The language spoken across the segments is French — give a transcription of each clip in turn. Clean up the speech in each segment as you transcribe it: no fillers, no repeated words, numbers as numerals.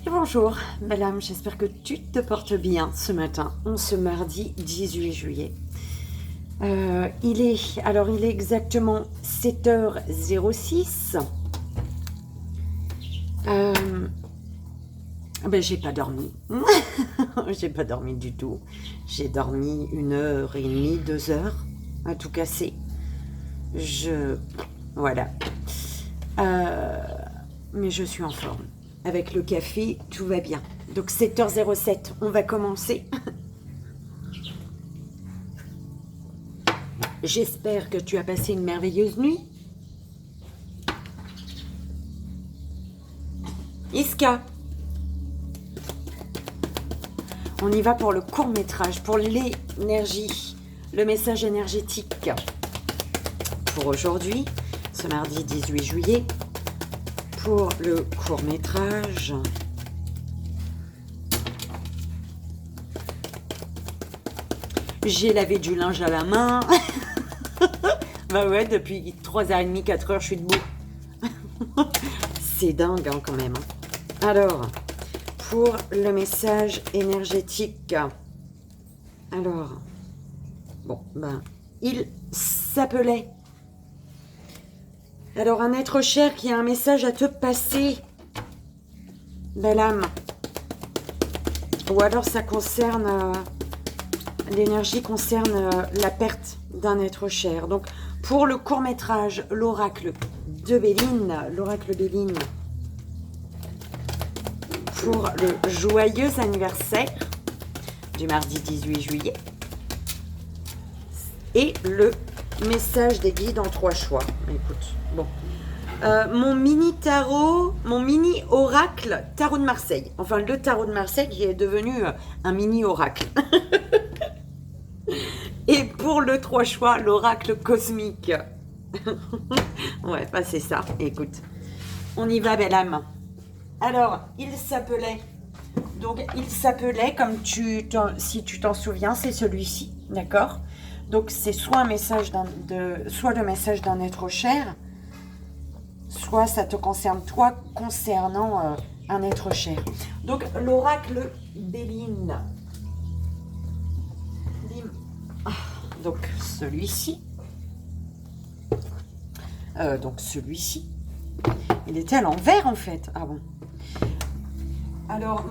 Bonjour, madame, j'espère que tu te portes bien ce matin, ce mardi 18 juillet. Il est exactement 7h06. J'ai pas dormi. J'ai pas dormi du tout. J'ai dormi 1h30, 2 heures, à tout casser. Voilà. Mais je suis en forme. Avec le café, tout va bien. Donc 7h07, on va commencer. J'espère que tu as passé une merveilleuse nuit. Iska, on y va pour le court-métrage, pour l'énergie, le message énergétique. Pour aujourd'hui, ce mardi 18 juillet, pour le court-métrage. J'ai lavé du linge à la main. Bah ouais, depuis 3h30, 4h, je suis debout. C'est dingue hein, quand même. Alors, pour le message énergétique. Alors, il s'appelait. Alors, un être cher qui a un message à te passer. Belle âme. Ou alors, ça concerne... l'énergie concerne la perte d'un être cher. Donc, pour le court-métrage, l'oracle de Béline, pour le joyeux anniversaire du mardi 18 juillet, et le message des guides en 3 choix. Écoute, bon. Mon mini tarot, mon mini oracle tarot de Marseille. Enfin, le tarot de Marseille qui est devenu un mini oracle. Et pour le 3 choix, l'oracle cosmique. Ouais, c'est ça. Écoute, on y va, belle âme. Alors, il s'appelait, comme si tu t'en souviens, c'est celui-ci, d'accord? Donc, c'est soit un message soit le message d'un être cher, soit ça te concerne toi concernant un être cher. Donc, l'oracle Béline. Donc, celui-ci. Il était à l'envers, en fait. Ah bon. Alors,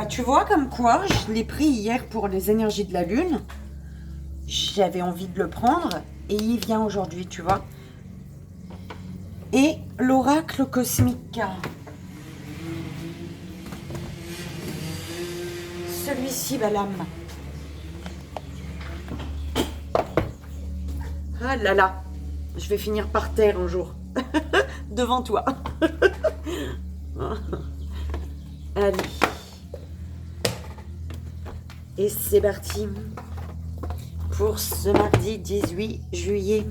tu vois comme quoi, je l'ai pris hier pour les énergies de la Lune. J'avais envie de le prendre et il vient aujourd'hui, tu vois. Et l'oracle cosmique. Celui-ci, l'âme. Ah là là, je vais finir par terre un jour, devant toi. Allez. Et c'est parti pour ce mardi 18 juillet.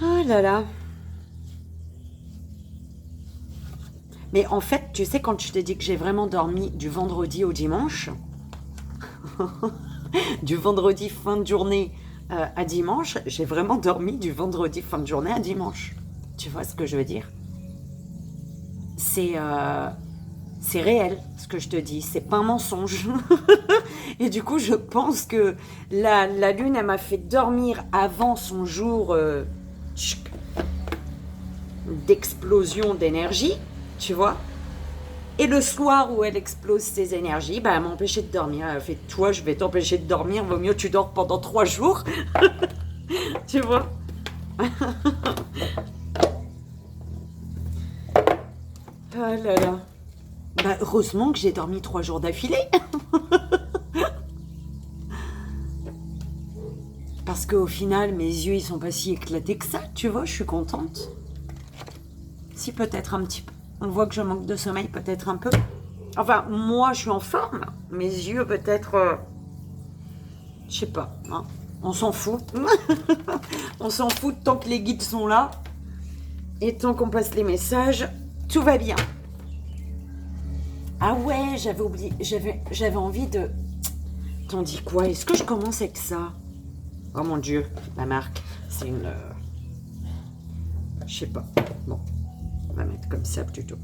Ah là là. Mais en fait, tu sais, quand je t'ai dit que j'ai vraiment dormi du vendredi au dimanche, du vendredi fin de journée à dimanche, j'ai vraiment dormi du vendredi fin de journée à dimanche. Tu vois ce que je veux dire? C'est réel ce que je te dis, c'est pas un mensonge. Et du coup, je pense que la lune, elle m'a fait dormir avant son jour d'explosion d'énergie, tu vois. Et le soir où elle explose ses énergies, elle m'a empêché de dormir. Elle a fait, toi, je vais t'empêcher de dormir, vaut mieux tu dors pendant 3 jours. Tu vois. Ah là là. Heureusement que j'ai dormi 3 jours d'affilée. Parce qu'au final, mes yeux, ils sont pas si éclatés que ça, tu vois, je suis contente. Si, peut-être un petit peu. On voit que je manque de sommeil, peut-être un peu. Enfin, moi, je suis en forme. Mes yeux, peut-être... je sais pas. Hein. On s'en fout. On s'en fout tant que les guides sont là. Et tant qu'on passe les messages, tout va bien. Ah ouais, j'avais oublié. J'avais envie de... T'en dis quoi? Est-ce que je commence avec ça? Oh mon Dieu, la marque. C'est une... je sais pas. Bon. va mettre comme ça plutôt.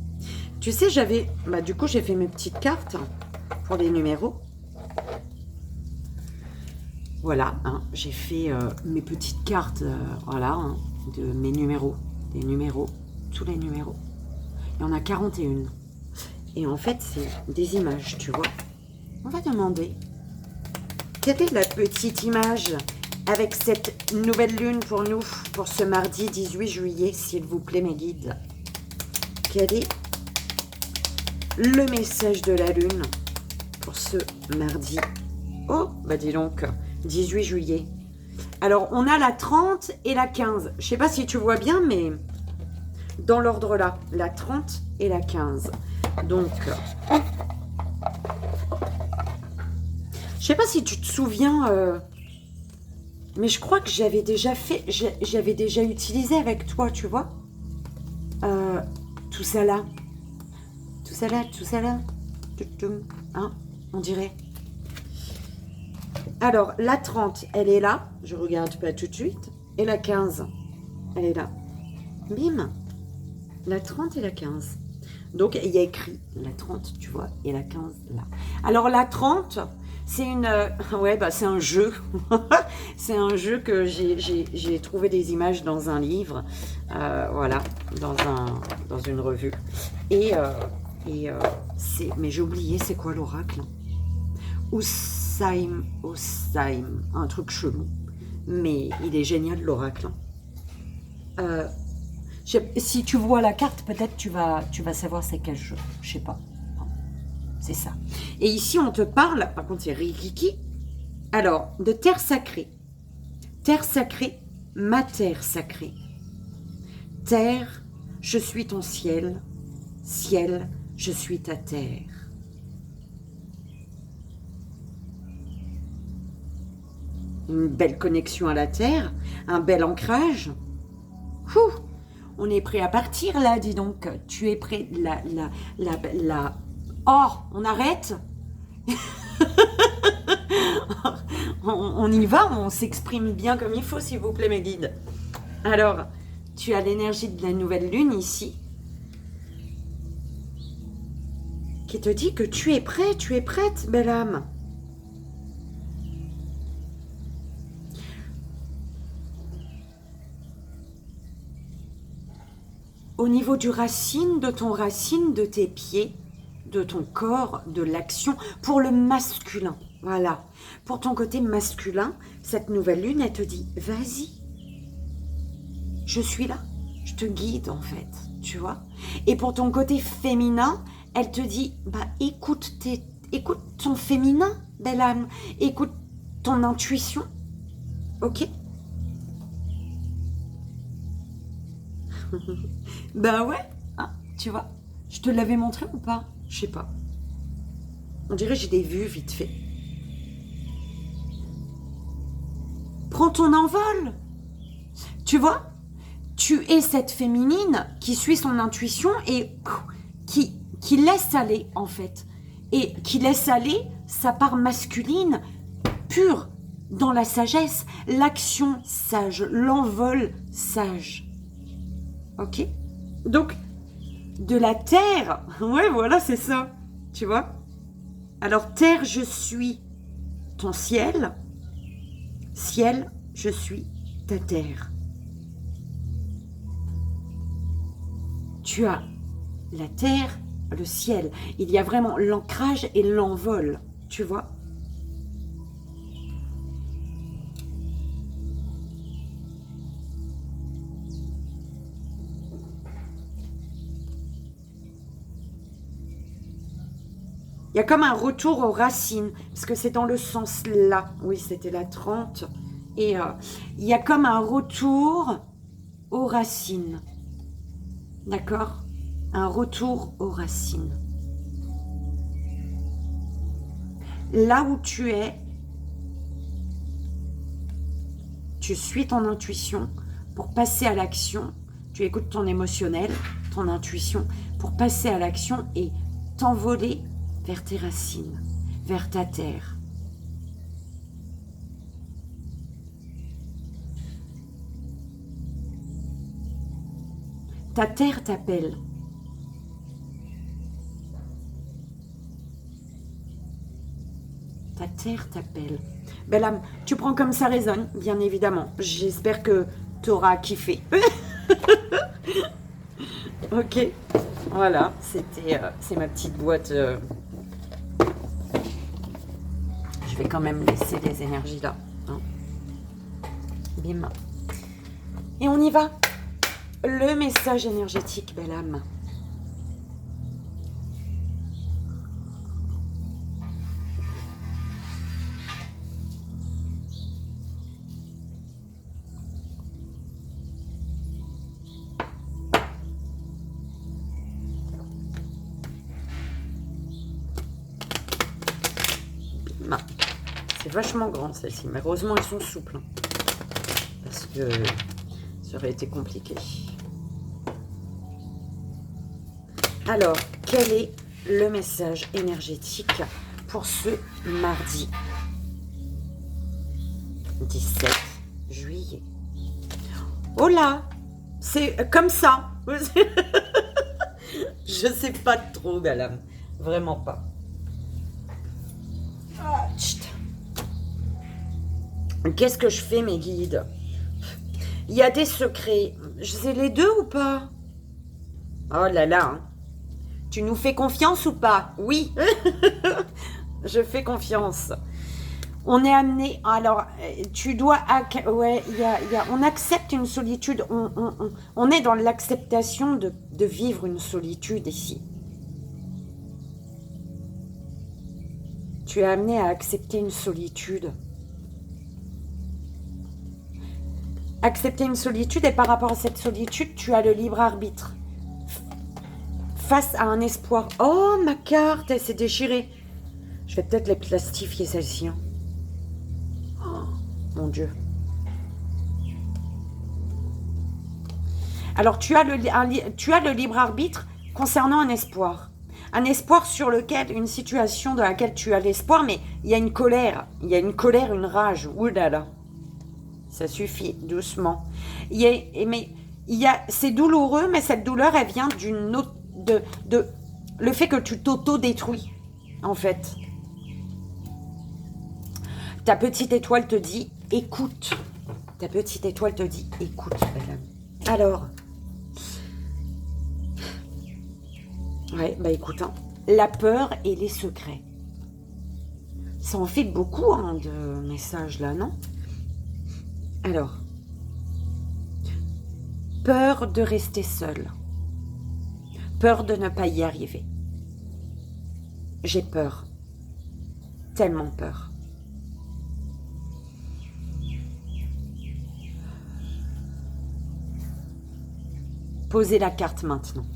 Tu sais, j'avais... Bah, du coup, j'ai fait mes petites cartes pour les numéros. Voilà, hein, j'ai fait mes petites cartes, voilà, hein, de mes numéros. Des numéros, tous les numéros. Il y en a 41. Et en fait, c'est des images, tu vois. On va demander, quelle est la petite image avec cette nouvelle lune pour nous, pour ce mardi 18 juillet, s'il vous plaît, mes guides. Quel est le message de la lune pour ce mardi? Oh, bah dis donc, 18 juillet. Alors, on a la 30 et la 15. Je sais pas si tu vois bien, mais dans l'ordre là, la 30 et la 15. Donc, je sais pas si tu te souviens, mais je crois que j'avais déjà fait, j'avais déjà utilisé avec toi, tu vois, tout ça là, tout ça là, tout ça là, hein, on dirait. Alors, la 30, elle est là, je regarde pas tout de suite, et la 15, elle est là. Bim, la 30 et la 15. Donc, il y a écrit la 30, tu vois, et la 15 là. Alors, la 30, c'est une... ouais, bah, c'est un jeu. C'est un jeu que j'ai trouvé des images dans un livre. Voilà, dans une revue. C'est... Mais j'ai oublié, c'est quoi l'oracle? Oussaim, un truc chelou. Mais il est génial, l'oracle. Si tu vois la carte, peut-être tu vas savoir c'est quel jeu. Je sais pas. C'est ça. Et ici, on te parle, par contre, c'est Rikiki. Alors, de terre sacrée. Terre sacrée, ma terre sacrée. Terre, je suis ton ciel. Ciel, je suis ta terre. Une belle connexion à la terre, un bel ancrage. Ouh, on est prêt à partir là, dis donc. Tu es prêt, Oh, on arrête. On y va, on s'exprime bien comme il faut, s'il vous plaît, mes guides. Alors, tu as l'énergie de la nouvelle lune ici, qui te dit que tu es prêt, tu es prête, belle âme. Au niveau du racine, de ton racine, de tes pieds, de ton corps, de l'action, pour le masculin, voilà. Pour ton côté masculin, cette nouvelle lune, elle te dit, vas-y, je suis là, je te guide en fait, tu vois. Et pour ton côté féminin, elle te dit, bah écoute ton féminin, belle âme, écoute ton intuition, ok. Ben ouais, hein, tu vois. Je te l'avais montré ou pas? Je sais pas. On dirait que j'ai des vues vite fait. Prends ton envol. Tu vois, tu es cette féminine qui suit son intuition et qui laisse aller en fait. Et qui laisse aller sa part masculine pure dans la sagesse, l'action sage, l'envol sage. Ok? Donc, de la terre, ouais, voilà, c'est ça, tu vois. Alors, terre, je suis ton ciel. Ciel, je suis ta terre. Tu as la terre, le ciel. Il y a vraiment l'ancrage et l'envol, tu vois. Il y a comme un retour aux racines, parce que c'est dans le sens là. Oui, c'était la 30. Et il y a comme un retour aux racines. D'accord? Un retour aux racines. Là où tu es, tu suis ton intuition pour passer à l'action. Tu écoutes ton émotionnel, ton intuition, pour passer à l'action et t'envoler vers tes racines, vers ta terre. Ta terre t'appelle. Ta terre t'appelle. Belle âme, tu prends comme ça résonne, bien évidemment. J'espère que tu auras kiffé. Ok, voilà, c'est ma petite boîte. Je vais quand même laisser les énergies là. Hein. Bim. Et on y va. Le message énergétique, belle âme. C'est vachement grand celle-ci, mais heureusement elles sont souples. Hein, parce que ça aurait été compliqué. Alors, quel est le message énergétique pour ce mardi 17 juillet? Oh là, c'est comme ça. Je sais pas trop, madame. Vraiment pas. Ah, qu'est-ce que je fais, mes guides? Il y a des secrets. C'est les deux ou pas? Oh là là. Hein. Tu nous fais confiance ou pas? Oui. Je fais confiance. On est amené. Alors, tu dois. Ouais, on accepte une solitude. On est dans l'acceptation de vivre une solitude ici. Tu es amené à accepter une solitude. Accepter une solitude, et par rapport à cette solitude, tu as le libre arbitre. Face à un espoir. Oh, ma carte, elle s'est déchirée. Je vais peut-être les plastifier, celle-ci. Hein. Oh, mon Dieu. Alors, tu as le libre arbitre concernant un espoir. Un espoir sur lequel, une situation dans laquelle tu as l'espoir, mais il y a une colère. Il y a une colère, une rage. Ouh là là. Ça suffit, doucement. C'est douloureux, mais cette douleur, elle vient le fait que tu t'auto-détruis, en fait. Ta petite étoile te dit, écoute. Ta petite étoile te dit, écoute. Alors, ouais, bah écoute, hein, la peur et les secrets. Ça en fait beaucoup hein, de messages là, non? Alors, peur de rester seule. Peur de ne pas y arriver. J'ai peur. Tellement peur. Posez la carte maintenant.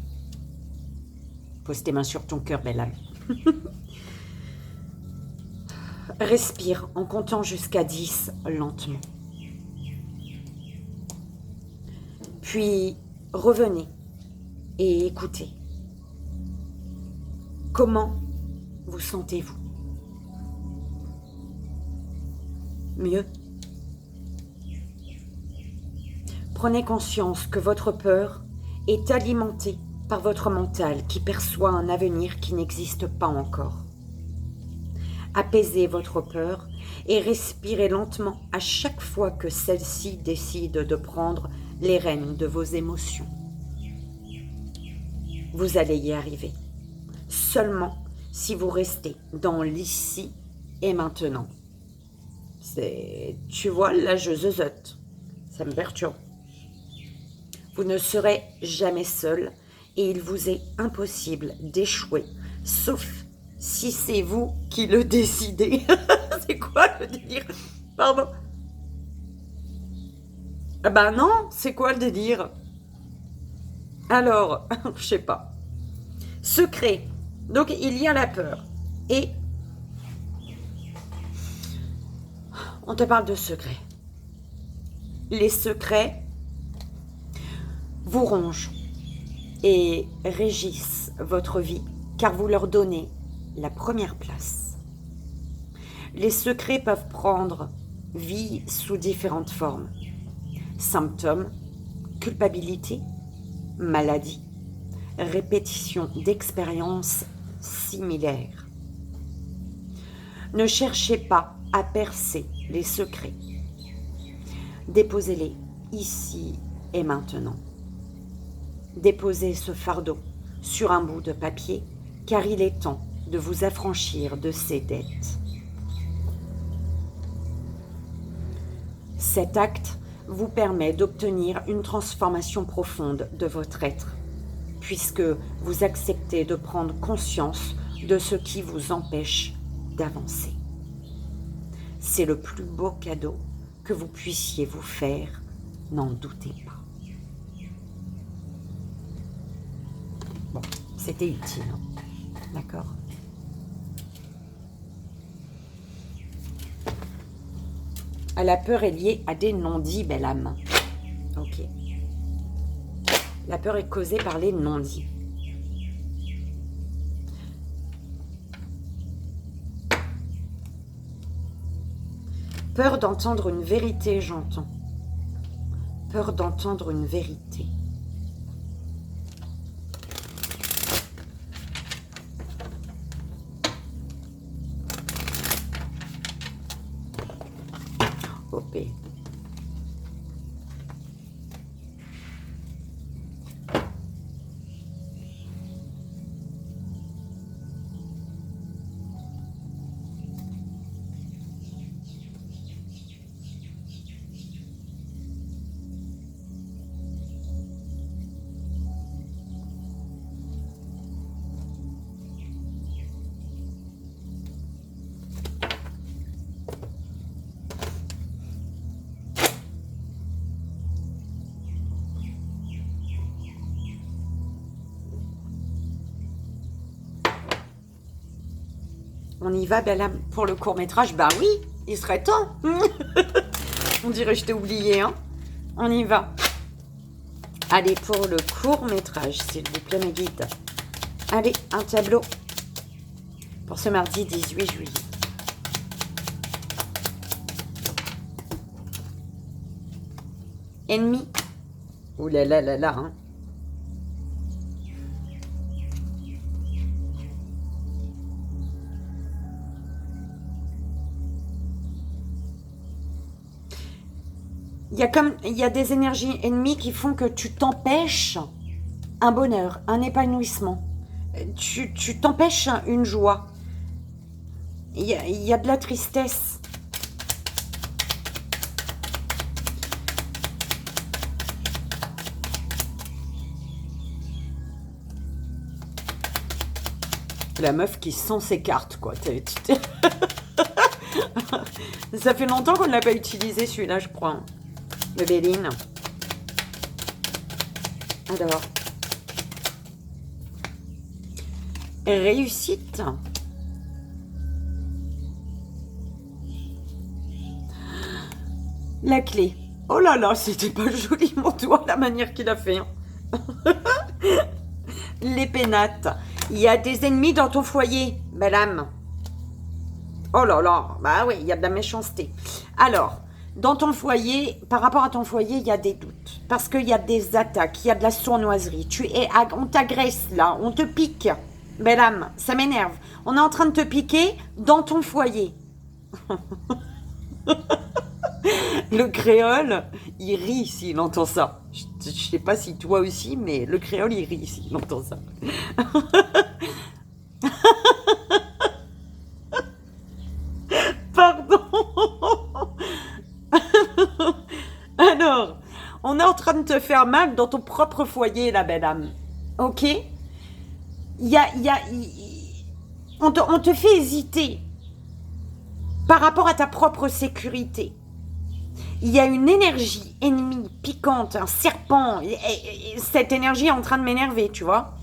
Pose tes mains sur ton cœur, belle âme. Respire en comptant jusqu'à 10 lentement. Puis revenez et écoutez. Comment vous sentez-vous? Mieux? Prenez conscience que votre peur est alimentée par votre mental qui perçoit un avenir qui n'existe pas encore. Apaisez votre peur et respirez lentement à chaque fois que celle-ci décide de prendre les rênes de vos émotions. Vous allez y arriver. Seulement si vous restez dans l'ici et maintenant. Tu vois, là je zozote. Ça me perturbe. Vous ne serez jamais seul et il vous est impossible d'échouer, sauf si c'est vous qui le décidez. C'est quoi le délire? Pardon. Ah ben non, c'est quoi le délire? Alors, je sais pas. Secret. Donc, il y a la peur. Et on te parle de secret. Les secrets vous rongent et régissent votre vie, car vous leur donnez la première place. Les secrets peuvent prendre vie sous différentes formes. Symptômes, culpabilité, maladie, répétition d'expériences similaires. Ne cherchez pas à percer les secrets. Déposez-les ici et maintenant. Déposez ce fardeau sur un bout de papier, car il est temps de vous affranchir de ces dettes. Cet acte vous permet d'obtenir une transformation profonde de votre être, puisque vous acceptez de prendre conscience de ce qui vous empêche d'avancer. C'est le plus beau cadeau que vous puissiez vous faire, n'en doutez pas. Bon, c'était utile, hein, d'accord ? La peur est liée à des non-dits, belle âme. Ok. La peur est causée par les non-dits. Peur d'entendre une vérité, j'entends. Peur d'entendre une vérité. OP. On y va, belle âme, pour le court-métrage? Bah oui, il serait temps. On dirait que je t'ai oublié, hein. On y va. Allez, pour le court-métrage, s'il vous plaît, mes guides. Allez, un tableau pour ce mardi 18 juillet. Ennemi. Ouh là là là là, hein. Il y a des énergies ennemies qui font que tu t'empêches un bonheur, un épanouissement. Tu t'empêches une joie. Il y a de la tristesse. La meuf qui sent ses cartes, quoi. Ça fait longtemps qu'on ne l'a pas utilisé, celui-là, je crois. Le Béline. Alors. Réussite. La clé. Oh là là, c'était pas joli mon doigt, la manière qu'il a fait. Hein. Les pénates. Il y a des ennemis dans ton foyer, madame. Oh là là, bah oui, il y a de la méchanceté. Alors, dans ton foyer, par rapport à ton foyer, il y a des doutes. Parce qu'il y a des attaques, il y a de la sournoiserie. On t'agresse là, on te pique. Belle âme, ça m'énerve. On est en train de te piquer dans ton foyer. Le créole, il rit s'il entend ça. Je ne sais pas si toi aussi, mais le créole, il rit s'il entend ça. Pardon. Alors, on est en train de te faire mal dans ton propre foyer, la belle âme. Ok? On te fait hésiter par rapport à ta propre sécurité. Il y a une énergie ennemie, piquante, un serpent. Et cette énergie est en train de m'énerver, tu vois.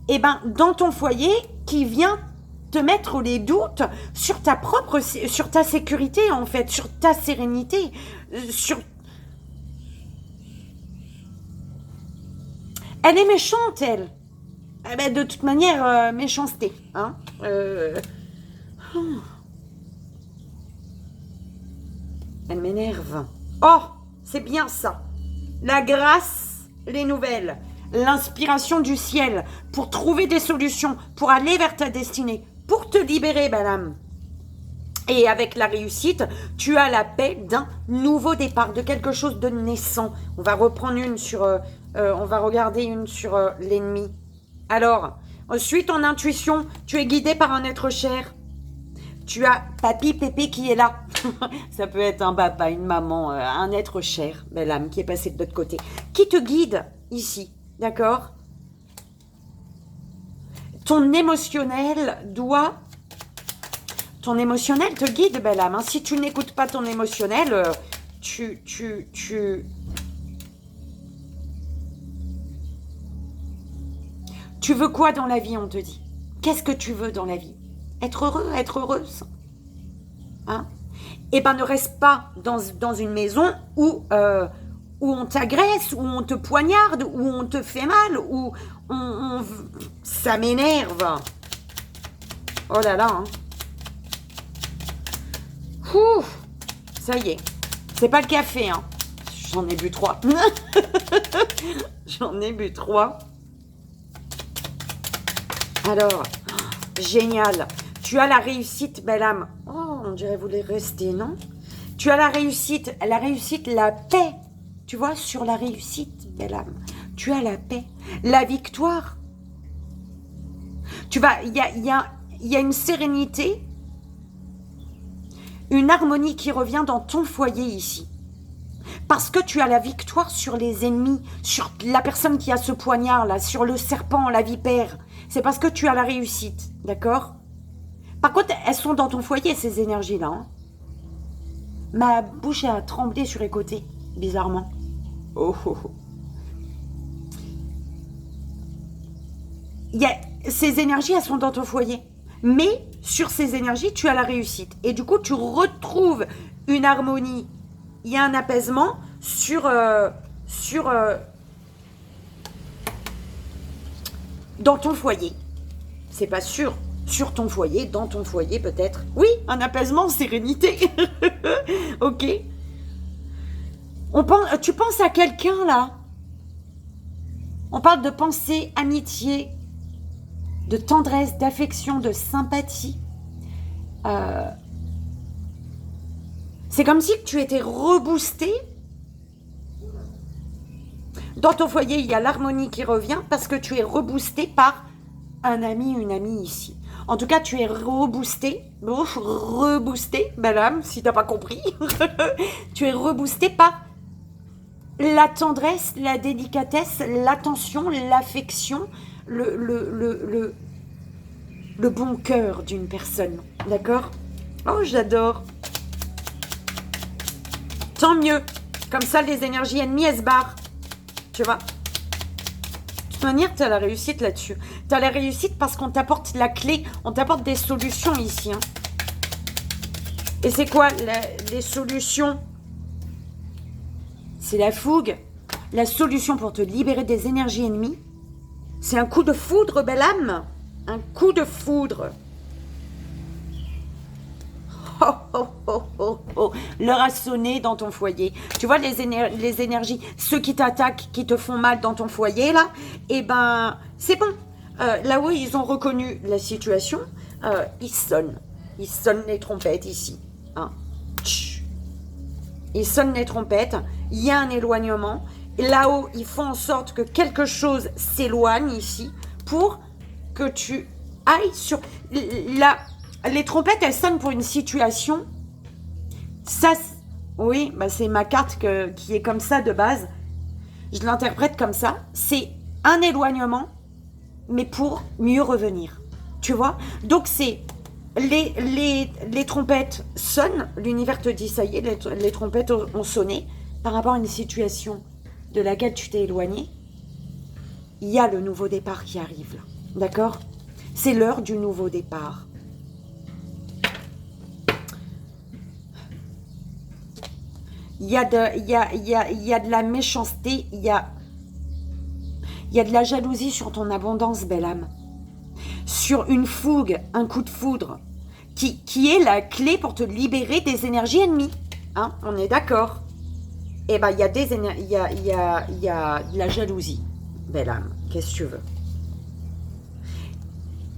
Et ben, dans ton foyer, qui vient te mettre les doutes sur sur ta sécurité, en fait, sur ta sérénité, Elle est méchante, elle. Eh ben, de toute manière, méchanceté, hein. Elle m'énerve. Oh, c'est bien ça. La grâce, les nouvelles, l'inspiration du ciel pour trouver des solutions, pour aller vers ta destinée, pour te libérer, belle âme. Et avec la réussite, tu as la paix d'un nouveau départ, de quelque chose de naissant. On va reprendre une sur... on va regarder une sur l'ennemi. Alors, suis ton intuition. Tu es guidé par un être cher. Tu as papy, pépé qui est là. Ça peut être un papa, une maman, un être cher, belle âme, qui est passé de l'autre côté. Qui te guide ici, d'accord? Ton émotionnel doit... Ton émotionnel te guide, belle âme. Hein. Si tu n'écoutes pas ton émotionnel, tu... Tu veux quoi dans la vie, on te dit? Qu'est-ce que tu veux dans la vie? Être heureux, être heureuse. Hein? Eh ben, ne reste pas dans une maison où on t'agresse, où on te poignarde, où on te fait mal, où ça m'énerve. Oh là là, hein. Ouh, ça y est. C'est pas le café, hein. J'en ai bu 3. J'en ai bu 3. Alors, génial. Tu as la réussite, belle âme. Oh, on dirait vous voulez rester, non? Tu as la réussite, la paix. Tu vois, sur la réussite, belle âme. Tu as la paix, la victoire. Tu vas, il y a une sérénité, une harmonie qui revient dans ton foyer ici. Parce que tu as la victoire sur les ennemis, sur la personne qui a ce poignard là, sur le serpent, la vipère. C'est parce que tu as la réussite, d'accord? Par contre, elles sont dans ton foyer, ces énergies-là. Hein. Ma bouche a tremblé sur les côtés, bizarrement. Oh, oh, oh. Ces énergies, elles sont dans ton foyer. Mais sur ces énergies, tu as la réussite. Et du coup, tu retrouves une harmonie. Il y a un apaisement dans ton foyer. C'est pas sûr. Sur ton foyer, dans ton foyer peut-être. Oui, un apaisement, sérénité. Ok. Tu penses à quelqu'un là. On parle de pensée, amitié, de tendresse, d'affection, de sympathie. C'est comme si tu étais reboosté. Dans ton foyer, il y a l'harmonie qui revient parce que tu es reboosté par un ami, une amie ici. En tout cas, tu es reboosté, belle âme, si t'as pas compris. Tu es reboosté par la tendresse, la délicatesse, l'attention, l'affection, le bon cœur d'une personne. D'accord? Oh, j'adore. Tant mieux. Comme ça, les énergies ennemies, elles se barrent. Tu vois? De toute manière, tu as la réussite là-dessus. Tu as la réussite parce qu'on t'apporte la clé, on t'apporte des solutions ici. Hein. Et c'est quoi les solutions? C'est la fougue. La solution pour te libérer des énergies ennemies, c'est un coup de foudre, belle âme. Un coup de foudre. Oh, oh, oh, oh, oh. L'heure a sonné dans ton foyer. Tu vois les énergies, ceux qui t'attaquent, qui te font mal dans ton foyer, là, eh ben, c'est bon. Là où ils ont reconnu la situation, ils sonnent. Ils sonnent les trompettes ici. Hein. Ils sonnent les trompettes. Il y a un éloignement. Là-haut, ils font en sorte que quelque chose s'éloigne ici pour que tu ailles sur... Les trompettes, elles sonnent pour une situation. Ça, oui, bah c'est ma carte qui est comme ça de base. Je l'interprète comme ça. C'est un éloignement, mais pour mieux revenir. Tu vois? Donc, c'est les trompettes sonnent. L'univers te dit, ça y est, les trompettes ont sonné. Par rapport à une situation de laquelle tu t'es éloigné, il y a le nouveau départ qui arrive là. D'accord? C'est l'heure du nouveau départ. Il y a de la méchanceté, il y a de la jalousie sur ton abondance, belle âme. Sur une fougue, un coup de foudre, qui est la clé pour te libérer des énergies ennemies. Hein, on est d'accord? Eh ben, il y a de la jalousie, belle âme. Qu'est-ce que tu veux?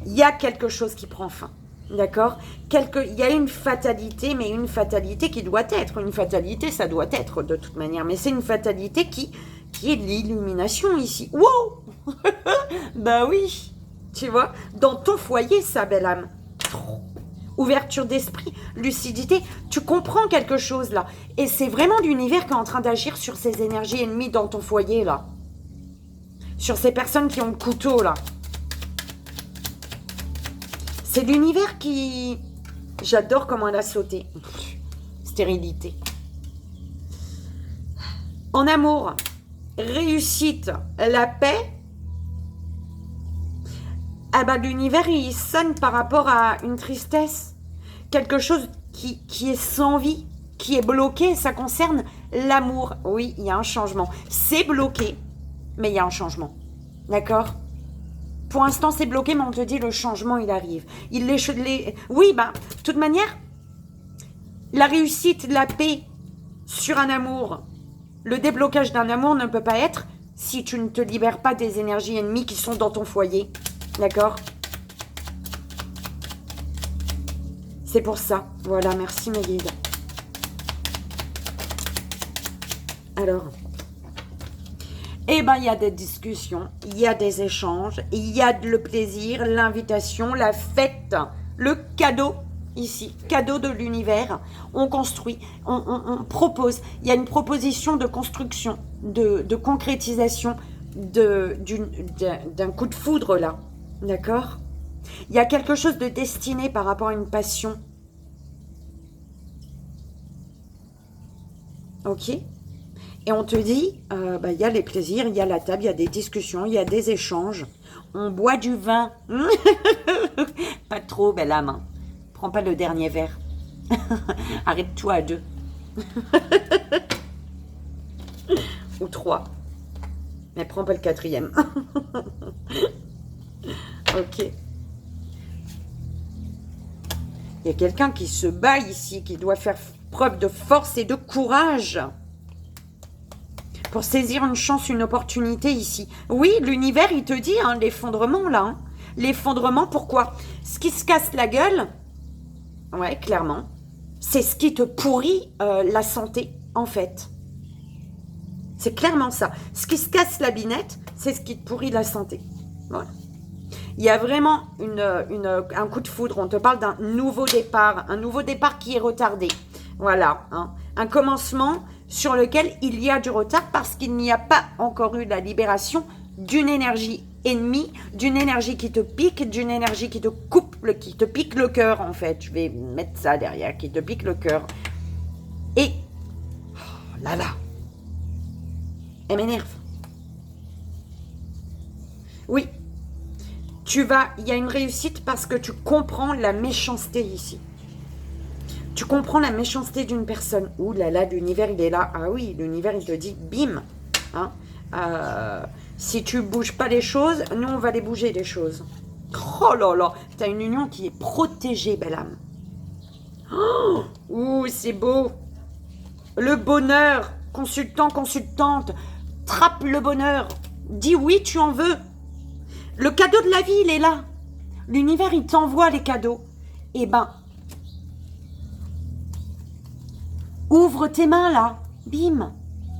Il y a quelque chose qui prend fin. D'accord? Il y a une fatalité, mais une fatalité qui doit être. Une fatalité, ça doit être de toute manière. Mais c'est une fatalité qui est l'illumination ici. Wow! Bah oui! Tu vois? Dans ton foyer, ça, belle âme. Ouverture d'esprit, lucidité. Tu comprends quelque chose, là. Et c'est vraiment l'univers qui est en train d'agir sur ces énergies ennemies dans ton foyer, là. Sur ces personnes qui ont le couteau, là. C'est l'univers qui... J'adore comment elle a sauté. Stérilité. En amour, réussite, la paix. Ah bah l'univers, il sonne par rapport à une tristesse. Quelque chose qui est sans vie, qui est bloqué. Ça concerne l'amour. Oui, il y a un changement. C'est bloqué, mais il y a un changement. D'accord ? Pour l'instant, c'est bloqué, mais on te dit le changement, il arrive. Oui, bah, de toute manière, la réussite, la paix sur un amour, le déblocage d'un amour ne peut pas être si tu ne te libères pas des énergies ennemies qui sont dans ton foyer. D'accord? C'est pour ça. Voilà, merci mes guides. Alors... Eh bien, il y a des discussions, il y a des échanges, il y a le plaisir, l'invitation, la fête, le cadeau, ici, cadeau de l'univers. On construit, on propose. Il y a une proposition de construction, de concrétisation d'un coup de foudre, là. D'accord? Il y a quelque chose de destiné par rapport à une passion. Ok? Et on te dit, il y a les plaisirs, il y a la table, il y a des discussions, il y a des échanges. On boit du vin. Pas trop, belle âme. Hein. Prends pas le dernier verre. Arrête-toi à 2. Ou 3. Mais prends pas le 4e. Ok. Il y a quelqu'un qui se bat ici, qui doit faire preuve de force et de courage. Pour saisir une chance, une opportunité ici. Oui, l'univers, il te dit, hein, l'effondrement, là. Hein. L'effondrement, pourquoi? Ce qui se casse la gueule, ouais, clairement, c'est ce qui te pourrit la santé, en fait. C'est clairement ça. Ce qui se casse la binette, c'est ce qui te pourrit la santé. Voilà. Il y a vraiment un coup de foudre. On te parle d'un nouveau départ. Un nouveau départ qui est retardé. Voilà. Hein. Un commencement sur lequel il y a du retard parce qu'il n'y a pas encore eu la libération d'une énergie ennemie, d'une énergie qui te pique, d'une énergie qui te coupe, qui te pique le cœur, en fait. Je vais mettre ça derrière, qui te pique le cœur. Et, oh là là, elle m'énerve. Oui, il y a une réussite parce que tu comprends la méchanceté ici. Tu comprends la méchanceté d'une personne. Ouh là là, l'univers, il est là. Ah oui, l'univers, il te dit, bim. Hein, si tu bouges pas les choses, nous, on va les bouger, les choses. Oh là là, tu as une union qui est protégée, belle âme. Oh, ouh, c'est beau. Le bonheur, consultant, consultante, trappe le bonheur. Dis oui, tu en veux. Le cadeau de la vie, il est là. L'univers, il t'envoie les cadeaux. Eh ben, ouvre tes mains là, bim,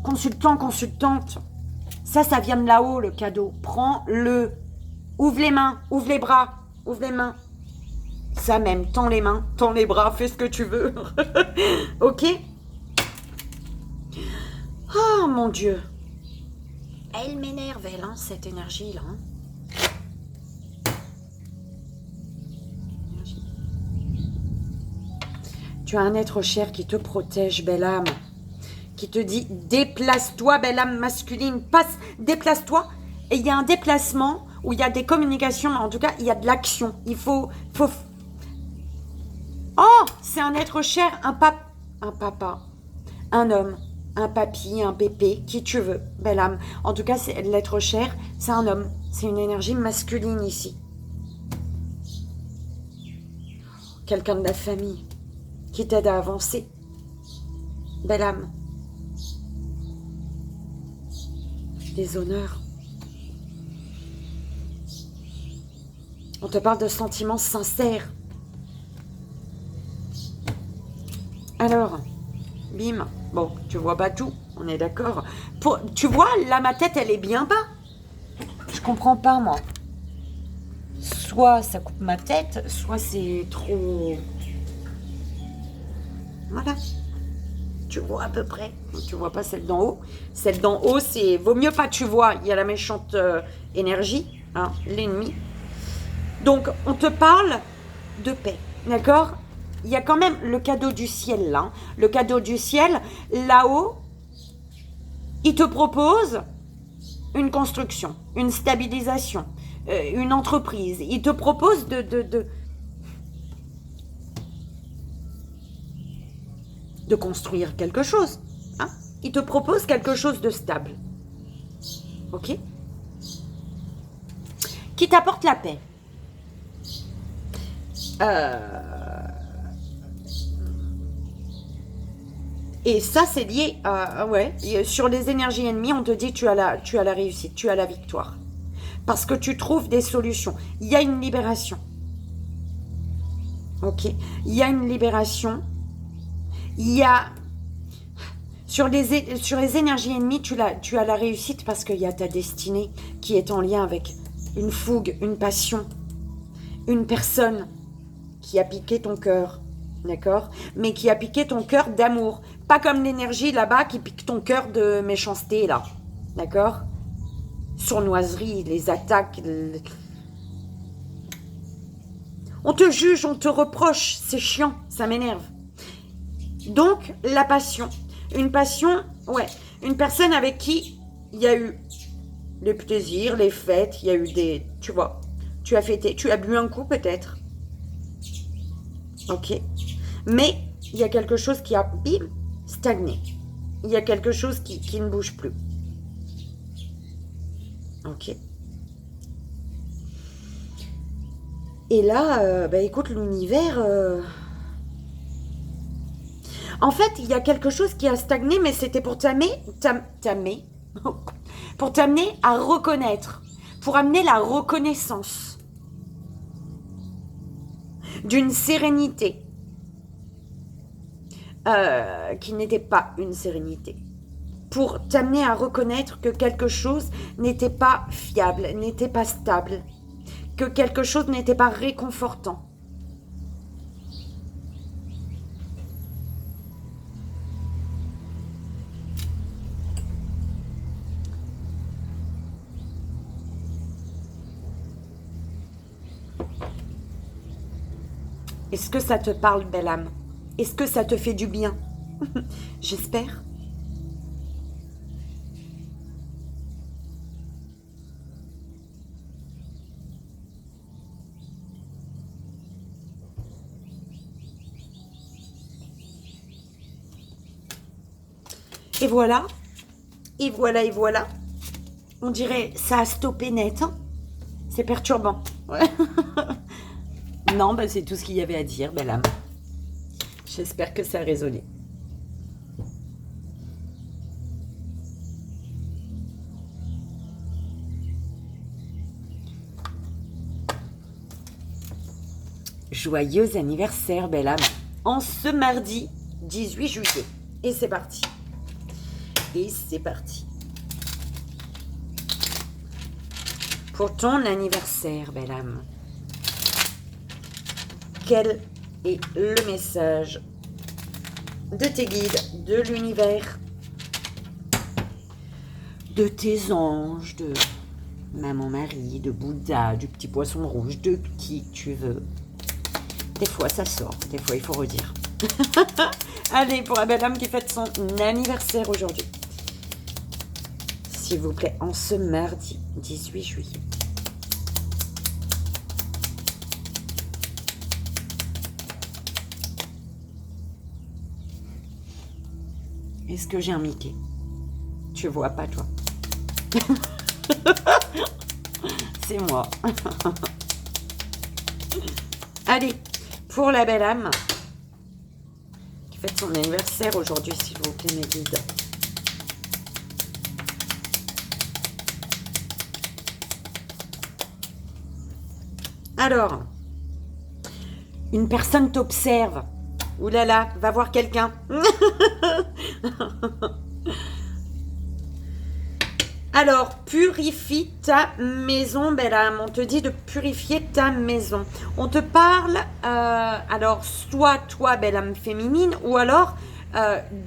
consultant, consultante. Ça vient de là-haut, le cadeau. Prends-le. Ouvre les mains, ouvre les bras, ouvre les mains. Ça même, tends les mains, tends les bras, fais ce que tu veux. Ok? Oh mon Dieu. Elle m'énerve, elle, hein, cette énergie-là. Hein. Tu as un être cher qui te protège, belle âme. Qui te dit, déplace-toi, belle âme masculine. Déplace-toi. Et il y a un déplacement où il y a des communications, mais en tout cas, il y a de l'action. Il faut... Oh, c'est un être cher, un papa, un homme, un papy, un bébé, qui tu veux, belle âme. En tout cas, c'est l'être cher, c'est un homme. C'est une énergie masculine ici. Quelqu'un de la famille qui t'aide à avancer. Belle âme. Des honneurs. On te parle de sentiments sincères. Alors, bim. Bon, tu vois pas tout, on est d'accord. Tu vois, là, ma tête, elle est bien bas. Je comprends pas, moi. Soit ça coupe ma tête, soit c'est trop... Voilà. Tu vois à peu près. Tu vois pas celle d'en haut. Celle d'en haut, c'est... Vaut mieux pas, tu vois. Il y a la méchante énergie, hein, l'ennemi. Donc, on te parle de paix, d'accord? Il y a quand même le cadeau du ciel, là. Le cadeau du ciel, là-haut, il te propose une construction, une stabilisation, une entreprise. Il te propose de construire quelque chose. Hein? Il te propose quelque chose de stable. Ok? Qui t'apporte la paix. Et ça, c'est lié à... Ouais, sur les énergies ennemies, on te dit tu as la réussite, tu as la victoire. Parce que tu trouves des solutions. Il y a une libération. Ok? Il y a une libération. Il y a... Sur les énergies ennemies, tu as la réussite parce qu'il y a ta destinée qui est en lien avec une fougue, une passion, une personne qui a piqué ton cœur, d'accord? Mais qui a piqué ton cœur d'amour. Pas comme l'énergie là-bas qui pique ton cœur de méchanceté, là, d'accord? Sournoiserie, les attaques... On te juge, on te reproche, c'est chiant, ça m'énerve. Donc, la passion. Une passion, ouais, une personne avec qui il y a eu les plaisirs, les fêtes, il y a eu des... Tu vois, tu as fêté, tu as bu un coup peut-être. Ok. Mais il y a quelque chose qui a, bim, stagné. Il y a quelque chose qui ne bouge plus. Ok. Et là, bah écoute, l'univers... En fait, il y a quelque chose qui a stagné, mais c'était pour pour t'amener à reconnaître, pour amener la reconnaissance d'une sérénité qui n'était pas une sérénité. Pour t'amener à reconnaître que quelque chose n'était pas fiable, n'était pas stable, que quelque chose n'était pas réconfortant. Est-ce que ça te parle, belle âme? Est-ce que ça te fait du bien? J'espère. Et voilà. Et voilà, et voilà. On dirait ça a stoppé net. Hein, c'est perturbant. Ouais. Non, bah, c'est tout ce qu'il y avait à dire, belle âme. J'espère que ça a résonné. Joyeux anniversaire, belle âme. En ce mardi 18 juillet. Et c'est parti. Et c'est parti. Pour ton anniversaire, belle âme. Quel est le message de tes guides, de l'univers, de tes anges, de Maman Marie, de Bouddha, du petit poisson rouge, de qui tu veux. Des fois ça sort, des fois il faut redire. Allez, pour la belle âme qui fête son anniversaire aujourd'hui. S'il vous plaît, en ce mardi 18 juillet. Est-ce que j'ai un Mickey? Tu vois pas, toi? C'est moi. Allez, pour la belle âme qui fête son anniversaire aujourd'hui, s'il vous plaît, mes guides. Alors, une personne t'observe. Ouh là là, va voir quelqu'un. Alors, purifie ta maison, belle âme. On te dit de purifier ta maison. On te parle, alors, soit toi, belle âme féminine, ou alors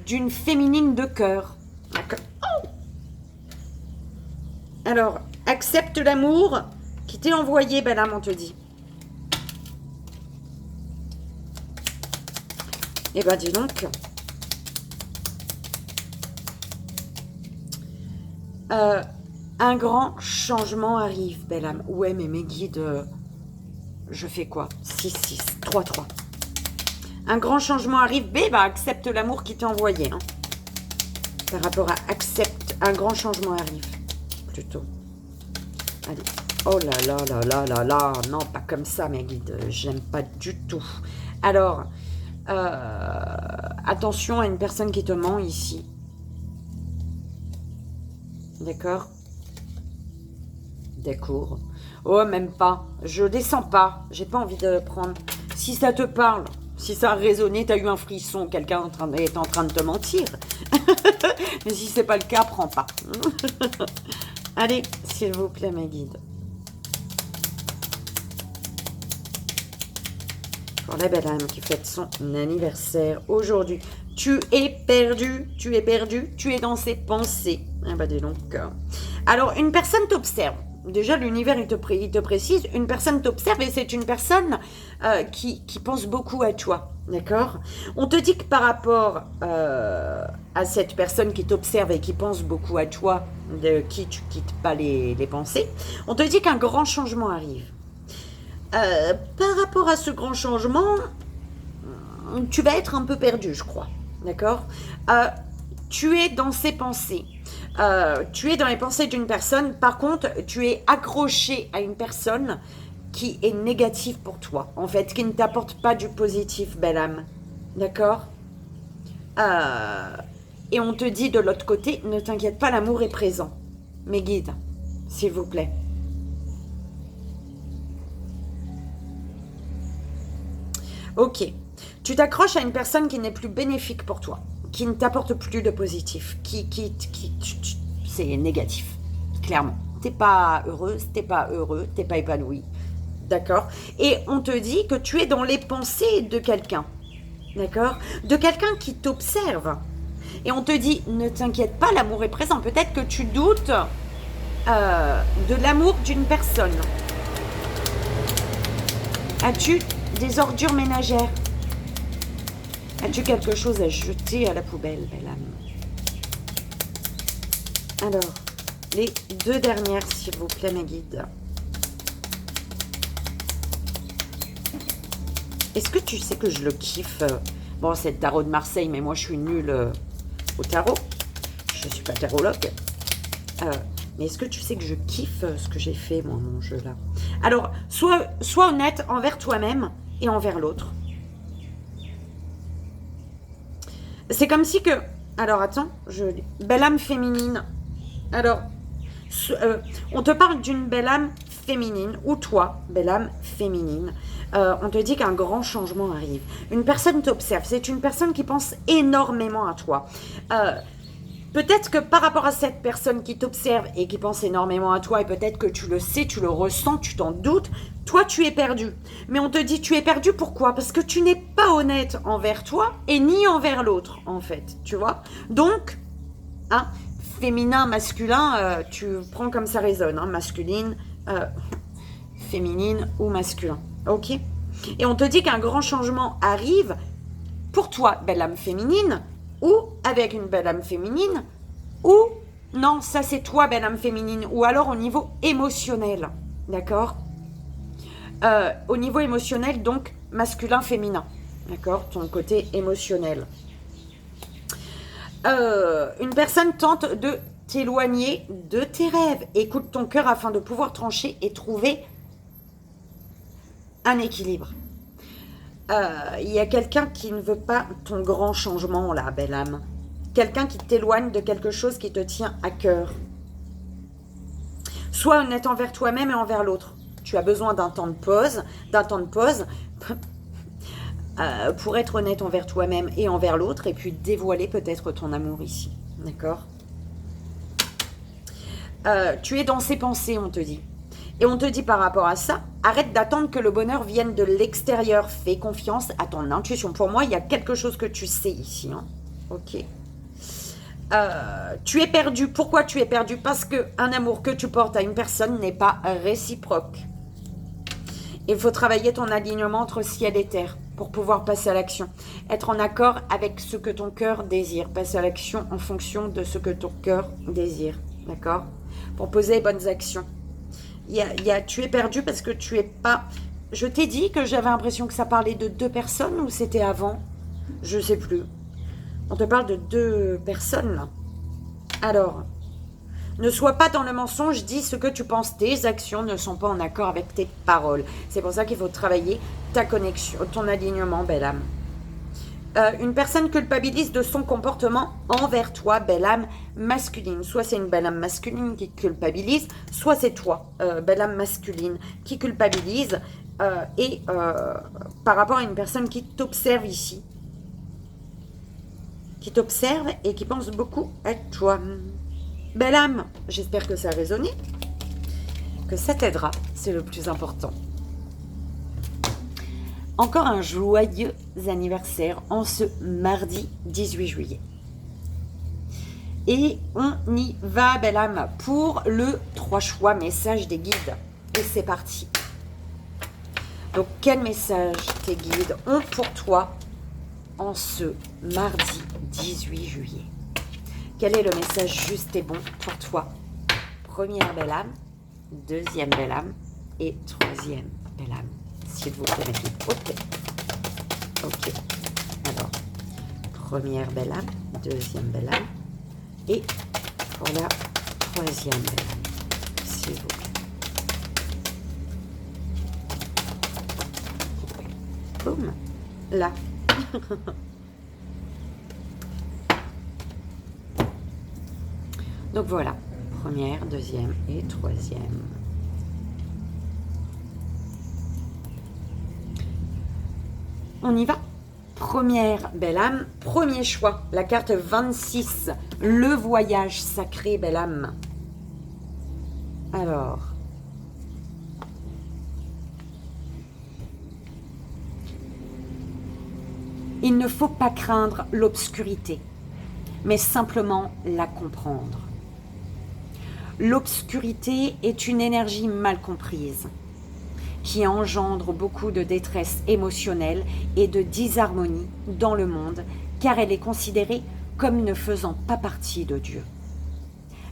d'une féminine de cœur. D'accord. Oh. Alors, accepte l'amour qui t'est envoyé, belle âme, on te dit. Eh ben, dis donc. Un grand changement arrive, belle âme. Ouais, mais mes guides, je fais quoi? 6-6, 3-3. Un grand changement arrive. B, bah, accepte l'amour qui t'est envoyé. Hein. Par rapport à accepte, un grand changement arrive. Plutôt. Allez. Oh là là là là là là. Non, pas comme ça, mes guides. J'aime pas du tout. Alors, attention à une personne qui te ment ici. D'accord? D'accord. Oh, même pas. Je descends pas. J'ai pas envie de prendre. Si ça te parle, si ça a résonné, t'as eu un frisson, quelqu'un est en train de te mentir. Mais si c'est pas le cas, prends pas. Allez, s'il vous plaît, mes guides. Pour la belle âme qui fête son anniversaire aujourd'hui. Tu es perdu, tu es perdu, tu es dans ses pensées. Ah bah dis donc. Alors, une personne t'observe. Déjà, l'univers, il te précise, une personne t'observe et c'est une personne qui pense beaucoup à toi. D'accord? On te dit que par rapport à cette personne qui t'observe et qui pense beaucoup à toi, de qui tu quittes pas les pensées, on te dit qu'un grand changement arrive. Par rapport à ce grand changement, tu vas être un peu perdu, je crois. D'accord? Tu es dans ses pensées. Tu es dans les pensées d'une personne. Par contre, tu es accroché à une personne qui est négative pour toi. En fait, qui ne t'apporte pas du positif, belle âme. D'accord? Et on te dit de l'autre côté, ne t'inquiète pas, l'amour est présent. Mes guides, s'il vous plaît. Ok. Tu t'accroches à une personne qui n'est plus bénéfique pour toi, qui ne t'apporte plus de positif, c'est négatif, clairement. T'es pas heureuse, t'es pas heureux, t'es pas épanoui. D'accord? Et on te dit que tu es dans les pensées de quelqu'un. D'accord? De quelqu'un qui t'observe. Et on te dit, ne t'inquiète pas, l'amour est présent. Peut-être que tu doutes de l'amour d'une personne. As-tu des ordures ménagères? As-tu quelque chose à jeter à la poubelle, belle âme? Alors, les deux dernières, s'il vous plaît, mes guides. Est-ce que tu sais que je le kiffe? Bon, c'est le tarot de Marseille, mais moi, je suis nulle au tarot. Je ne suis pas tarologue. Mais est-ce que tu sais que je kiffe ce que j'ai fait, moi, mon jeu, là? Alors, sois honnête envers toi-même et envers l'autre. C'est comme si que... Alors, attends, belle âme féminine. Alors, on te parle d'une belle âme féminine, ou toi, belle âme féminine. On te dit qu'un grand changement arrive. Une personne t'observe. C'est une personne qui pense énormément à toi. Peut-être que par rapport à cette personne qui t'observe et qui pense énormément à toi, et peut-être que tu le sais, tu le ressens, tu t'en doutes, toi tu es perdu. Mais on te dit tu es perdu pourquoi? Parce que tu n'es pas honnête envers toi et ni envers l'autre en fait, tu vois. Donc, hein, féminin, masculin, tu prends comme ça résonne, hein, masculine, féminine ou masculin, ok? Et on te dit qu'un grand changement arrive pour toi, belle âme féminine, ou avec une belle âme féminine, ou non, ça c'est toi, belle âme féminine, ou alors au niveau émotionnel, d'accord? Au niveau émotionnel, donc masculin-féminin, d'accord? Ton côté émotionnel. Une personne tente de t'éloigner de tes rêves. Écoute ton cœur afin de pouvoir trancher et trouver un équilibre. Il y a quelqu'un qui ne veut pas ton grand changement, là, belle âme. Quelqu'un qui t'éloigne de quelque chose qui te tient à cœur. Sois honnête envers toi-même et envers l'autre. Tu as besoin d'un temps de pause, pour être honnête envers toi-même et envers l'autre, et puis dévoiler peut-être ton amour ici. D'accord? Tu es dans ses pensées, on te dit. Et on te dit par rapport à ça, arrête d'attendre que le bonheur vienne de l'extérieur. Fais confiance à ton intuition. Pour moi, il y a quelque chose que tu sais ici. Hein. Ok. Tu es perdu. Pourquoi tu es perdu? Parce qu'un amour que tu portes à une personne n'est pas réciproque. Il faut travailler ton alignement entre ciel et terre pour pouvoir passer à l'action. Être en accord avec ce que ton cœur désire. Passer à l'action en fonction de ce que ton cœur désire. D'accord? Pour poser les bonnes actions. Tu es perdu parce que tu es pas... Je t'ai dit que j'avais l'impression que ça parlait de 2 personnes ou c'était avant? Je sais plus. On te parle de 2 personnes là. Alors, ne sois pas dans le mensonge, dis ce que tu penses. Tes actions ne sont pas en accord avec tes paroles. C'est pour ça qu'il faut travailler ta connexion, ton alignement, belle âme. Une personne culpabilise de son comportement envers toi, belle âme masculine. Soit c'est une belle âme masculine qui culpabilise, soit c'est toi, belle âme masculine, qui culpabilise par rapport à une personne qui t'observe ici. Qui t'observe et qui pense beaucoup à toi. Belle âme, j'espère que ça a résonné, que ça t'aidera, c'est le plus important. Encore un joyeux anniversaire en ce mardi 18 juillet. Et on y va, belle âme, pour le 3 choix message des guides. Et c'est parti. Donc, quel message tes guides ont pour toi en ce mardi 18 juillet? Quel est le message juste et bon pour toi? Première belle âme, deuxième belle âme et troisième belle âme. S'il vous plaît, ma fille. Ok. Alors, première belle âme, deuxième belle âme. Et pour la troisième belle âme. S'il vous plaît. Boum. Là. Donc voilà. Première, deuxième et troisième. On y va. Première belle âme, premier choix, la carte 26, le voyage sacré, belle âme. Alors, il ne faut pas craindre l'obscurité, mais simplement la comprendre. L'obscurité est une énergie mal comprise, qui engendre beaucoup de détresse émotionnelle et de disharmonie dans le monde, car elle est considérée comme ne faisant pas partie de Dieu.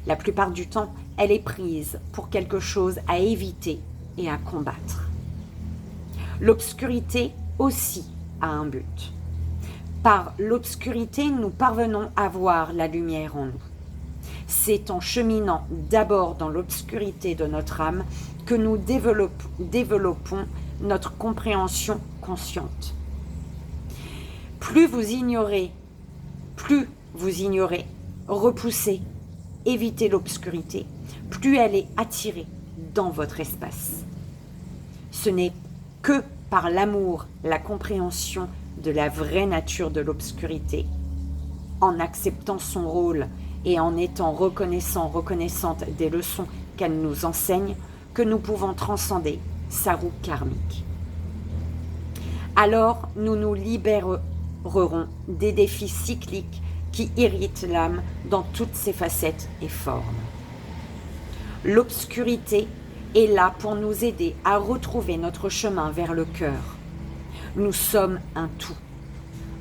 La plupart du temps, elle est prise pour quelque chose à éviter et à combattre. L'obscurité aussi a un but. Par l'obscurité, nous parvenons à voir la lumière en nous. C'est en cheminant d'abord dans l'obscurité de notre âme que nous développons notre compréhension consciente. Plus vous ignorez, repoussez, évitez l'obscurité, plus elle est attirée dans votre espace. Ce n'est que par l'amour, la compréhension de la vraie nature de l'obscurité, en acceptant son rôle et en étant reconnaissante des leçons qu'elle nous enseigne, que nous pouvons transcender sa roue karmique. Alors, nous nous libérerons des défis cycliques qui irritent l'âme dans toutes ses facettes et formes. L'obscurité est là pour nous aider à retrouver notre chemin vers le cœur. Nous sommes un tout,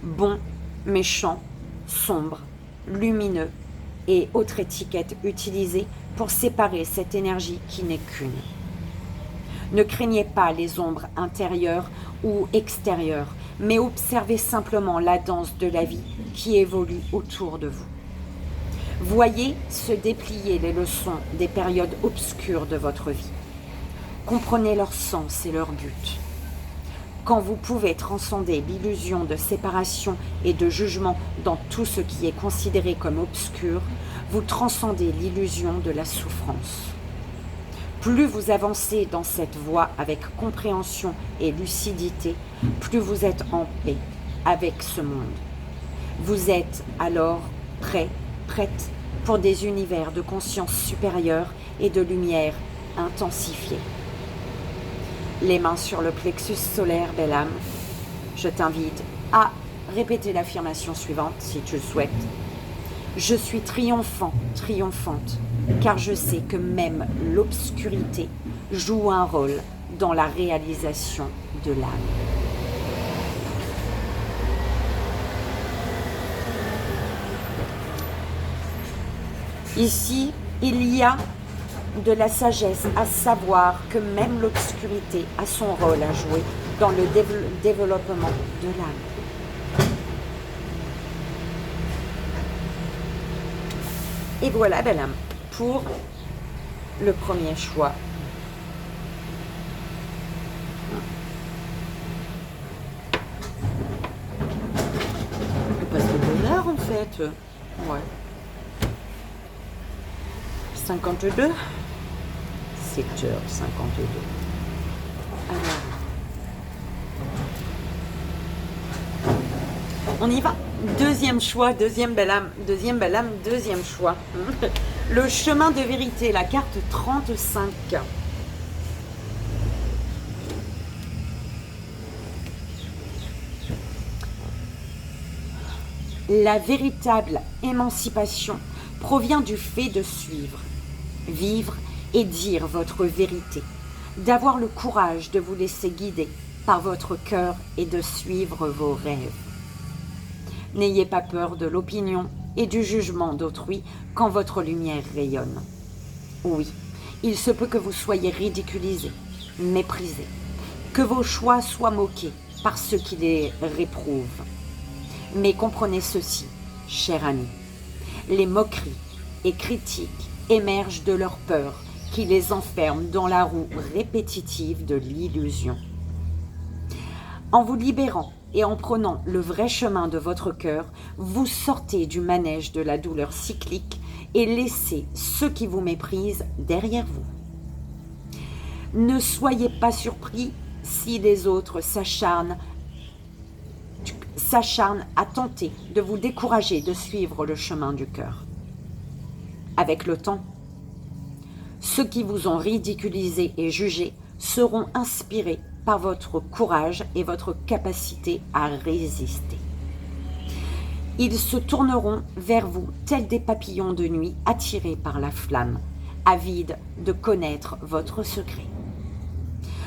bon, méchant, sombre, lumineux et autres étiquettes utilisées pour séparer cette énergie qui n'est qu'une. Ne craignez pas les ombres intérieures ou extérieures, mais observez simplement la danse de la vie qui évolue autour de vous. Voyez se déplier les leçons des périodes obscures de votre vie. Comprenez leur sens et leur but. Quand vous pouvez transcender l'illusion de séparation et de jugement dans tout ce qui est considéré comme obscur, vous transcendez l'illusion de la souffrance. Plus vous avancez dans cette voie avec compréhension et lucidité, plus vous êtes en paix avec ce monde. Vous êtes alors prête pour des univers de conscience supérieure et de lumière intensifiée. Les mains sur le plexus solaire, belle âme. Je t'invite à répéter l'affirmation suivante si tu le souhaites. Je suis triomphant, triomphante, car je sais que même l'obscurité joue un rôle dans la réalisation de l'âme. Ici, il y a de la sagesse à savoir que même l'obscurité a son rôle à jouer dans le développement de l'âme. Et voilà, belle âme, pour le premier choix. On passe le bonheur en fait. Ouais. 52. 7h52. Alors. On y va. Deuxième choix, deuxième belle âme, deuxième choix. Le chemin de vérité, la carte 35. La véritable émancipation provient du fait de suivre, vivre et dire votre vérité, d'avoir le courage de vous laisser guider par votre cœur et de suivre vos rêves. N'ayez pas peur de l'opinion et du jugement d'autrui quand votre lumière rayonne. Oui, il se peut que vous soyez ridiculisé, méprisé, que vos choix soient moqués par ceux qui les réprouvent. Mais comprenez ceci, cher ami, les moqueries et critiques émergent de leur peur qui les enferme dans la roue répétitive de l'illusion. En vous libérant et en prenant le vrai chemin de votre cœur, vous sortez du manège de la douleur cyclique et laissez ceux qui vous méprisent derrière vous. Ne soyez pas surpris si les autres s'acharnent à tenter de vous décourager de suivre le chemin du cœur. Avec le temps, ceux qui vous ont ridiculisé et jugé seront inspirés par votre courage et votre capacité à résister. Ils se tourneront vers vous tels des papillons de nuit attirés par la flamme, avides de connaître votre secret.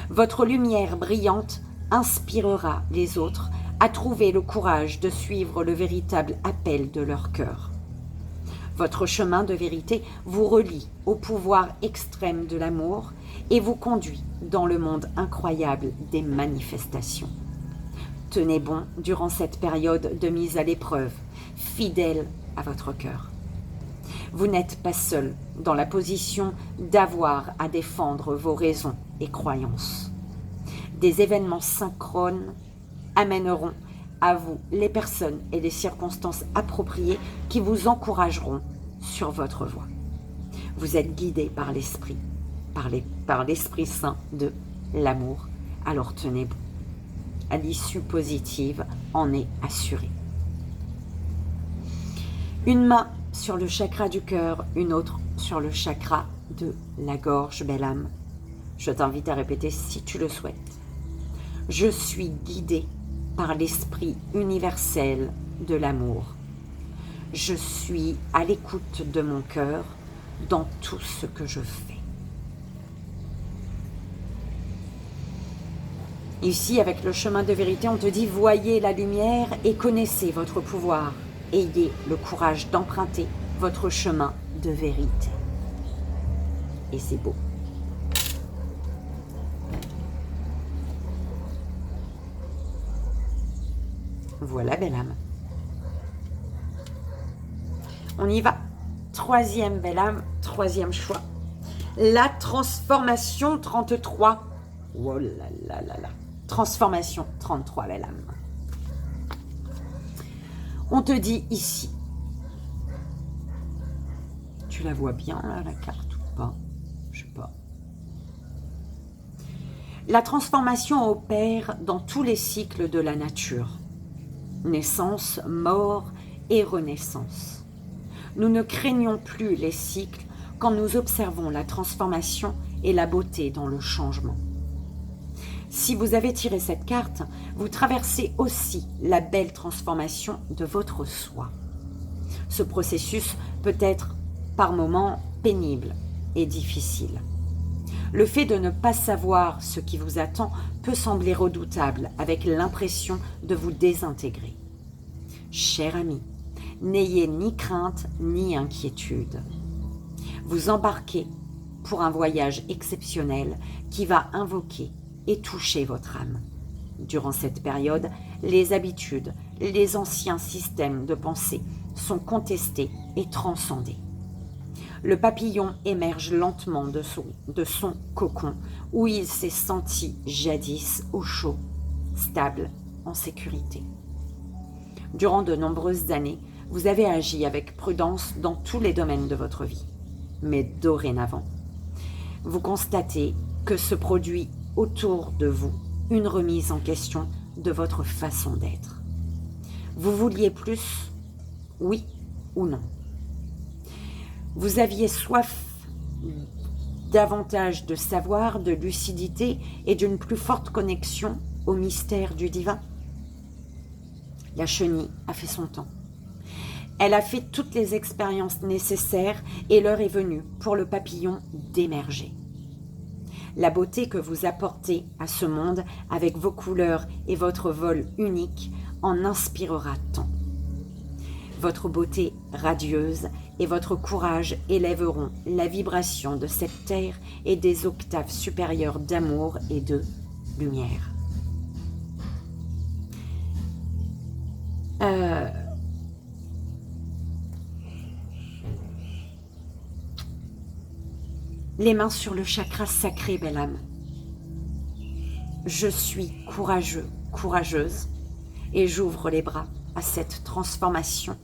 Votre lumière brillante inspirera les autres à trouver le courage de suivre le véritable appel de leur cœur. Votre chemin de vérité vous relie au pouvoir extrême de l'amour et vous conduit dans le monde incroyable des manifestations. Tenez bon durant cette période de mise à l'épreuve, fidèle à votre cœur. Vous n'êtes pas seul dans la position d'avoir à défendre vos raisons et croyances. Des événements synchrones amèneront à vous les personnes et les circonstances appropriées qui vous encourageront sur votre voie. Vous êtes guidé par l'esprit, par l'Esprit Saint de l'amour, alors tenez bon. À l'issue positive en est assurée. Une main sur le chakra du cœur, une autre sur le chakra de la gorge, belle âme. Je t'invite à répéter si tu le souhaites. Je suis guidée par l'esprit universel de l'amour. Je suis à l'écoute de mon cœur dans tout ce que je fais. Ici, avec le chemin de vérité, on te dit, voyez la lumière et connaissez votre pouvoir. Ayez le courage d'emprunter votre chemin de vérité. Et c'est beau. Voilà, belle âme. On y va. Troisième belle âme, troisième choix. La transformation 33. Oh là là là là. Transformation 33, belle âme. On te dit ici. Tu la vois bien là, la carte ou pas? Je sais pas. La transformation opère dans tous les cycles de la nature. Naissance, mort et renaissance. Nous ne craignons plus les cycles quand nous observons la transformation et la beauté dans le changement. Si vous avez tiré cette carte, vous traversez aussi la belle transformation de votre soi. Ce processus peut être par moments pénible et difficile. Le fait de ne pas savoir ce qui vous attend peut sembler redoutable avec l'impression de vous désintégrer. Cher ami, n'ayez ni crainte ni inquiétude. Vous embarquez pour un voyage exceptionnel qui va invoquer et toucher votre âme. Durant cette période, les habitudes, les anciens systèmes de pensée sont contestés et transcendés. Le papillon émerge lentement de son cocon où il s'est senti jadis au chaud, stable, en sécurité. Durant de nombreuses années, vous avez agi avec prudence dans tous les domaines de votre vie. Mais dorénavant, vous constatez que se produit autour de vous une remise en question de votre façon d'être. Vous vouliez plus, oui ou non? Vous aviez soif davantage de savoir, de lucidité et d'une plus forte connexion au mystère du divin? La chenille a fait son temps. Elle a fait toutes les expériences nécessaires et l'heure est venue pour le papillon d'émerger. La beauté que vous apportez à ce monde avec vos couleurs et votre vol unique en inspirera tant. Votre beauté radieuse et votre courage élèveront la vibration de cette terre et des octaves supérieures d'amour et de lumière. Les mains sur le chakra sacré, belle âme. Je suis courageux, courageuse, et j'ouvre les bras à cette transformation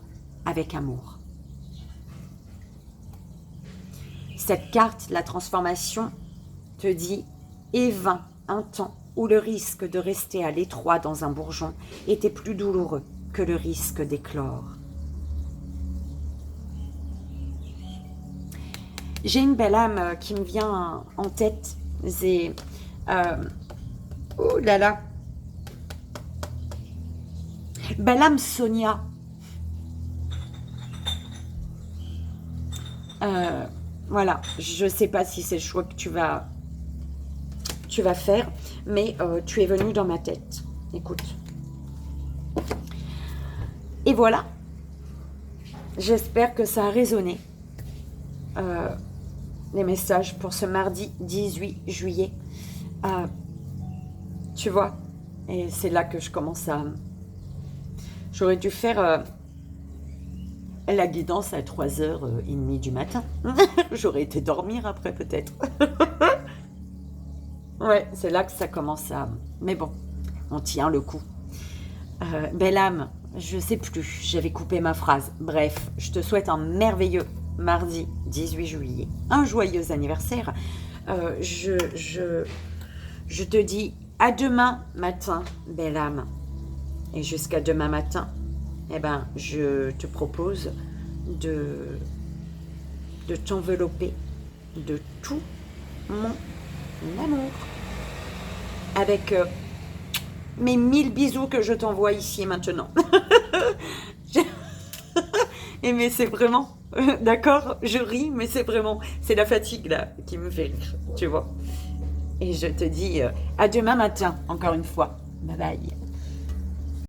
avec amour. Cette carte, la transformation, te dit « Et vint un temps où le risque de rester à l'étroit dans un bourgeon était plus douloureux que le risque d'éclore. » J'ai une belle âme qui me vient en tête. C'est... oh là là. Belle âme Sonia. Voilà. Je ne sais pas si c'est le choix que tu vas faire. Mais tu es venue dans ma tête. Écoute. Et voilà. J'espère que ça a résonné. Les messages pour ce mardi 18 juillet. Tu vois, et c'est là que je commence à... J'aurais dû faire la guidance à 3h30 du matin. J'aurais été dormir après peut-être. Ouais, c'est là que ça commence à... Mais bon, on tient le coup. Belle âme, je sais plus, j'avais coupé ma phrase. Bref, je te souhaite un merveilleux mardi 18 juillet, un joyeux anniversaire. Je te dis à demain matin, belle âme. Et jusqu'à demain matin, eh ben, je te propose de t'envelopper de tout mon amour. Avec mes 1000 bisous que je t'envoie ici et maintenant. Et mais c'est vraiment... D'accord, je ris, mais c'est vraiment... C'est la fatigue, là, qui me fait rire, tu vois. Et je te dis à demain matin, encore une fois. Bye bye.